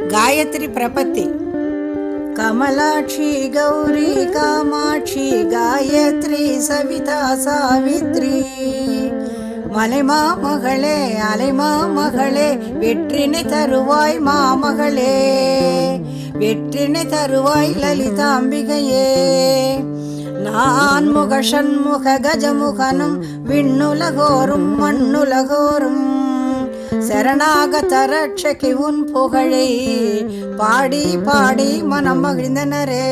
गायत्री प्रपत्ति। कमलाक्षी गौरी कामाक्षी गायत्री सविता सावित्री मலைமா மகளே அலைமா மகளே வெற்றினை தருவாய் மாமகளே வெற்றினை தருவாய் லலிதாம்பிகையே நான் முக ஷண்முக கஜமுகனும் விண்ணுலகோரும் மண்ணுலகோரும் சரணாகத ரட்சகி உன் புகழை பாடி பாடி மனம் மகிழ்ந்தனரே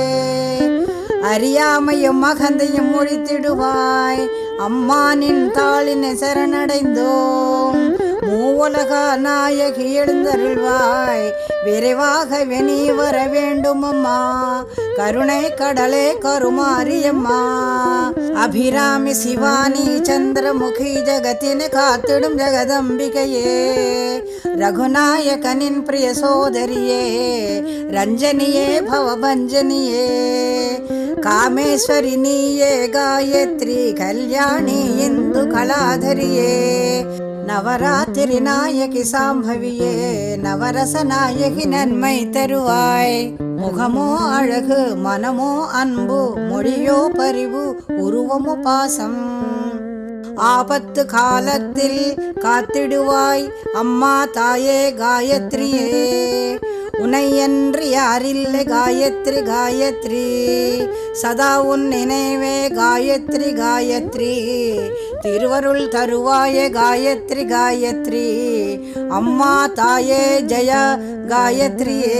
அறியாமையும் மகந்தையும் ஒழித்திடுவாய் அம்மானின் தாளினை சரணடைந்தோம் மூவுலக நாயகி எழுந்தருள்வாய் விரைவாக வெனி வர வேண்டும் அம்மா கருணை கடலே கருமாரியம்மா அபிராமி சிவானி சந்திரமுகி ஜகத்தினை காத்திடும் ஜெகதம்பிகையே ரகுநாயகனின் பிரிய சோதரியே ரஞ்சனியே பவபஞ்சனியே காமேஸ்வரி நீயே காயத்ரி கல்யாணி இந்து கலாதரியே நவராத்திரி நாயகி சாம்பவியே நவரச நாயகி நன்மை தருவாய் முகமோ அழகு மனமோ அன்பு மொழியோ பரிவு உருவமோ பாசம் ஆபத்து காலத்தில் காத்திடுவாய் அம்மா தாயே காயத்ரியே உனையன்றி யாரில்லை காயத்ரி காயத்ரி சதா உன் நினைவே காயத்ரி காயத்ரி திருவருள் தருவாயே காயத்ரி காயத்ரி அம்மா தாயே ஜெய காயத்ரியே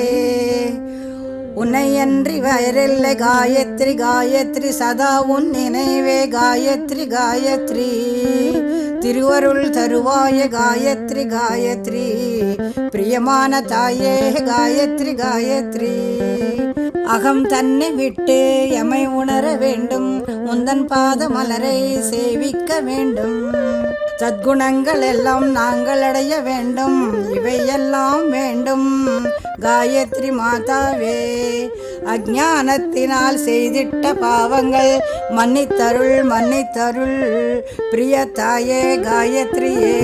உன்னையன்றி வேறில்லை காயத்ரி காயத்ரி சதா உன் நினைவே காயத்ரி காயத்ரி திருவருள் தருவாய காயத்ரி காயத்ரி பிரியமான தாயே காயத்ரி காயத்ரி அகம் தன்னை விட்டு எமை உணர வேண்டும் முந்தன் பாத மலரை சேவிக்க வேண்டும் சத்குணங்கள் எல்லாம் நாங்கள் அடைய வேண்டும் இவையெல்லாம் வேண்டும் காயத்ரி மாதாவே அஞ்ஞானத்தினால் செய்திட்ட பாவங்கள் மன்னித்தருள் மன்னித்தருள் பிரிய தாயே காயத்ரியே